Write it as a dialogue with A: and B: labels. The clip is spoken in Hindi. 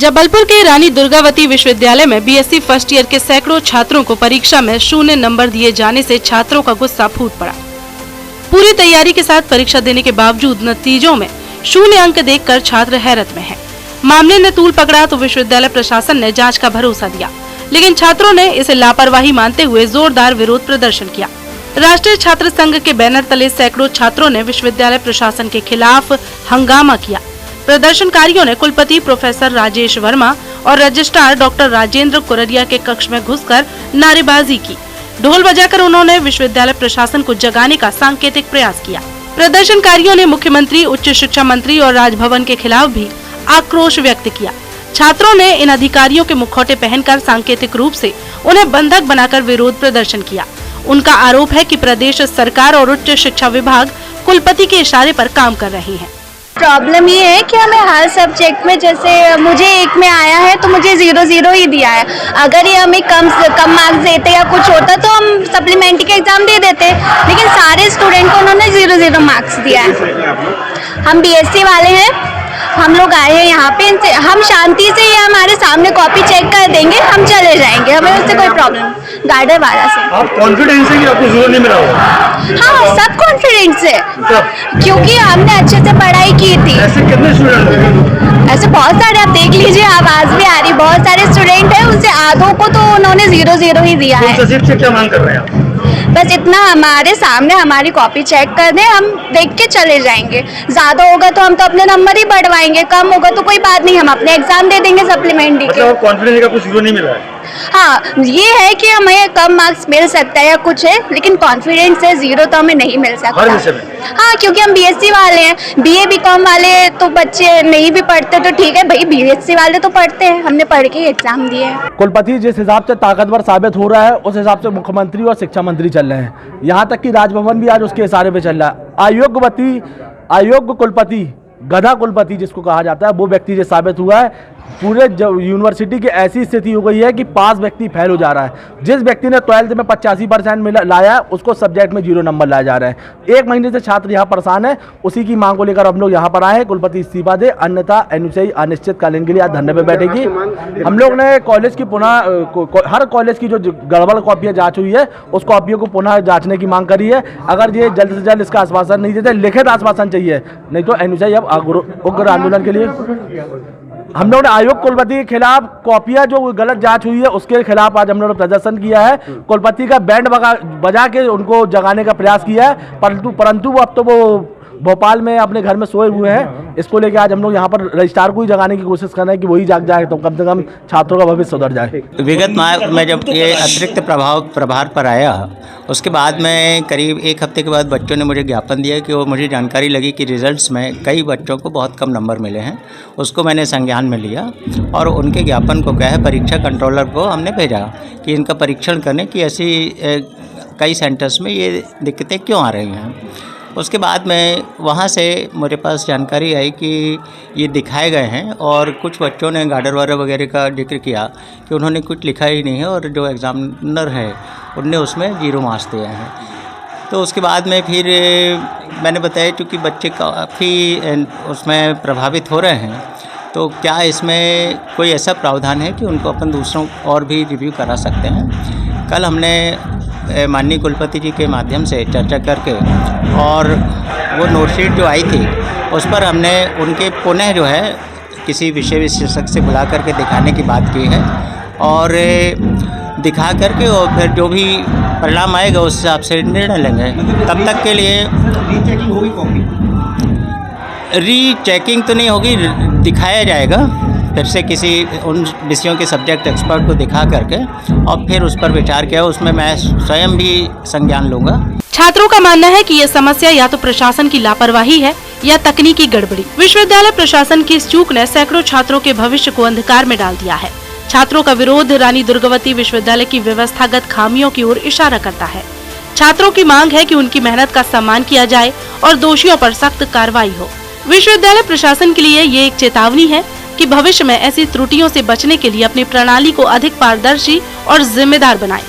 A: जबलपुर के रानी दुर्गावती विश्वविद्यालय में बीएससी फर्स्ट ईयर के सैकड़ों छात्रों को परीक्षा में 0 नंबर दिए जाने से छात्रों का गुस्सा फूट पड़ा। पूरी तैयारी के साथ परीक्षा देने के बावजूद नतीजों में 0 अंक देखकर छात्र हैरत में हैं। मामले ने तूल पकड़ा तो विश्वविद्यालय प्रशासन ने जांच का भरोसा दिया, लेकिन छात्रों ने इसे लापरवाही मानते हुए जोरदार विरोध प्रदर्शन किया। राष्ट्रीय छात्र संघ के बैनर तले सैकड़ों छात्रों ने विश्वविद्यालय प्रशासन के खिलाफ हंगामा किया। प्रदर्शनकारियों ने कुलपति प्रोफेसर राजेश वर्मा और रजिस्ट्रार डॉक्टर राजेंद्र कुररिया के कक्ष में घुसकर नारेबाजी की। ढोल बजाकर उन्होंने विश्वविद्यालय प्रशासन को जगाने का सांकेतिक प्रयास किया। प्रदर्शनकारियों ने मुख्यमंत्री, उच्च शिक्षा मंत्री और राजभवन के खिलाफ भी आक्रोश व्यक्त किया। छात्रों ने इन अधिकारियों के मुखौटे पहनकर सांकेतिक रूप से उन्हें बंधक बनाकर विरोध प्रदर्शन किया। उनका आरोप है कि प्रदेश सरकार और उच्च शिक्षा विभाग कुलपति के इशारे पर काम कर रही है।
B: प्रॉब्लम ये है कि हमें हर सब्जेक्ट में, जैसे मुझे एक में आया है तो मुझे 0-0 ही दिया है। अगर ये हमें कम मार्क्स देते या कुछ होता तो हम सप्लीमेंट्री के एग्जाम दे देते, लेकिन सारे स्टूडेंट को उन्होंने 0-0 मार्क्स दिया है। हम बीएससी वाले हैं, हम लोग आए हैं यहाँ पे, हम शांति से ये हमारे सामने कॉपी चेक कर देंगे, हम चले जाएंगे, हमें उससे कोई प्रॉब्लम गार्डर वाला से।
C: आप कॉन्फिडेंस है कि आपको जोर नहीं मिला होगा?
B: हाँ, सब कॉन्फिडेंस है, क्योंकि हमने अच्छे से पढ़ाई की थी।
C: ऐसे कितने स्टूडेंट?
B: ऐसे बहुत सारे, आप देख लीजिए, आवाज भी आ रही, बहुत सारे स्टूडेंट हैं, उनसे आधों को तो उन्होंने 0-0 ही दिया है।
C: सचिव से क्या मांग कर रहे हैं आप?
B: बस इतना, हमारे सामने हमारी कॉपी चेक कर दें, हम देख के चले जाएंगे। ज्यादा होगा तो हम तो अपने नंबर ही बढ़वाएंगे, कम होगा तो कोई बात नहीं, हम अपने एग्जाम दे देंगे सप्लीमेंट्री के।
C: मतलब कॉन्फिडेंस का कुछ जीरो नहीं मिला है?
B: हाँ, ये है कि हमें कम मार्क्स मिल सकता है या कुछ है, लेकिन कॉन्फिडेंस से 0 तो हमें नहीं मिल सकता।
C: हर विषय में?
B: हाँ, क्योंकि हम बीएससी वाले हैं, बीए बीकॉम वाले तो बच्चे नहीं भी पढ़ते तो ठीक है भाई, बीएससी वाले तो पढ़ते हैं, हमने पढ़ के एग्जाम दिए हैं।
D: कुलपति जिस हिसाब से ताकतवर साबित हो रहा है, उस हिसाब से मुख्यमंत्री और शिक्षा मंत्री चल रहे हैं। यहाँ तक कि राजभवन भी आज उसके इशारे पे चल रहा है। अयोग्य कुलपति, गधा कुलपति जिसको कहा जाता है, वो व्यक्ति जो साबित हुआ है। पूरे यूनिवर्सिटी की ऐसी स्थिति हो गई है कि 5 व्यक्ति फेल हो जा रहा है। जिस व्यक्ति ने 12th में 85% लाया, उसको सब्जेक्ट में 0 नंबर लाया जा रहा है। 1 महीने से छात्र यहाँ परेशान है। उसी की मांग को लेकर हम लोग यहाँ पर आए हैं। कुलपति इस्तीफा दे, अन्यथा एनयूसीआई अनिश्चितकालीन के लिए आज धरने पर बैठेगी। हम लोग ने कॉलेज की हर कॉलेज की जो गड़बड़ कॉपियाँ जाँच हुई है, उस कॉपियों को पुनः जाँचने की मांग करी है। अगर ये जल्द से जल्द इसका आश्वासन नहीं देते, लिखित आश्वासन चाहिए, नहीं तो एनयूसीआई अब उग्र आंदोलन के लिए। हम लोग ने आयोग कुलपति के खिलाफ कॉपियां जो गलत जांच हुई है उसके खिलाफ आज हम लोगों ने प्रदर्शन किया है। कुलपति का बैंड बजा के उनको जगाने का प्रयास किया है, परंतु अब तो वो भोपाल में अपने घर में सोए हुए हैं। इसको लेके आज हम लोग यहाँ पर रजिस्ट्रार को ही जगाने की कोशिश कर रहे हैं कि वही जाग जाए तो कम से कम छात्रों का भविष्य सुधर जाए।
E: विगत माह में जब ये अतिरिक्त प्रभार पर आया, उसके बाद में करीब 1 हफ्ते के बाद बच्चों ने मुझे ज्ञापन दिया कि वो मुझे जानकारी लगी कि रिजल्ट्स में कई बच्चों को बहुत कम नंबर मिले हैं। उसको मैंने संज्ञान में लिया और उनके ज्ञापन को क्या है, परीक्षा कंट्रोलर को हमने भेजा कि इनका परीक्षण करने की ऐसी कई सेंटर्स में ये दिक्कतें क्यों आ रही हैं। उसके बाद में वहाँ से मेरे पास जानकारी आई कि ये दिखाए गए हैं और कुछ बच्चों ने गार्डर वार्डर वगैरह का जिक्र किया कि उन्होंने कुछ लिखा ही नहीं है और जो एग्ज़ामिनर है उनने उसमें 0 मार्क्स दिए हैं। तो उसके बाद में फिर मैंने बताया क्योंकि बच्चे काफ़ी उसमें प्रभावित हो रहे हैं, तो क्या इसमें कोई ऐसा प्रावधान है कि उनको अपन दूसरों और भी रिव्यू करा सकते हैं। कल हमने माननीय कुलपति जी के माध्यम से चर्चा करके और वो नोटशीट जो आई थी उस पर हमने उनके पुनः जो है किसी विषय विशेषज्ञ से बुला करके दिखाने की बात की है और दिखा करके और फिर जो भी परिणाम आएगा उस हिसाब से निर्णय लेंगे। तब तक के लिए रीचेकिंग होगी, रीचेकिंग तो नहीं होगी, दिखाया जाएगा फिर से किसी उन विषयों के सब्जेक्ट एक्सपर्ट को दिखा करके और फिर उस पर विचार किया। उसमें मैं स्वयं भी संज्ञान लूँगा।
A: छात्रों का मानना है कि यह समस्या या तो प्रशासन की लापरवाही है या तकनीकी गड़बड़ी। विश्वविद्यालय प्रशासन की इस चूक ने सैकड़ों छात्रों के भविष्य को अंधकार में डाल दिया है। छात्रों का विरोध रानी दुर्गावती विश्वविद्यालय की व्यवस्थागत खामियों की ओर इशारा करता है। छात्रों की मांग है कि उनकी मेहनत का सम्मान किया जाए और दोषियों पर सख्त कार्रवाई हो। विश्वविद्यालय प्रशासन के लिए ये एक चेतावनी है कि भविष्य में ऐसी त्रुटियों से बचने के लिए अपनी प्रणाली को अधिक पारदर्शी और जिम्मेदार बनाएं।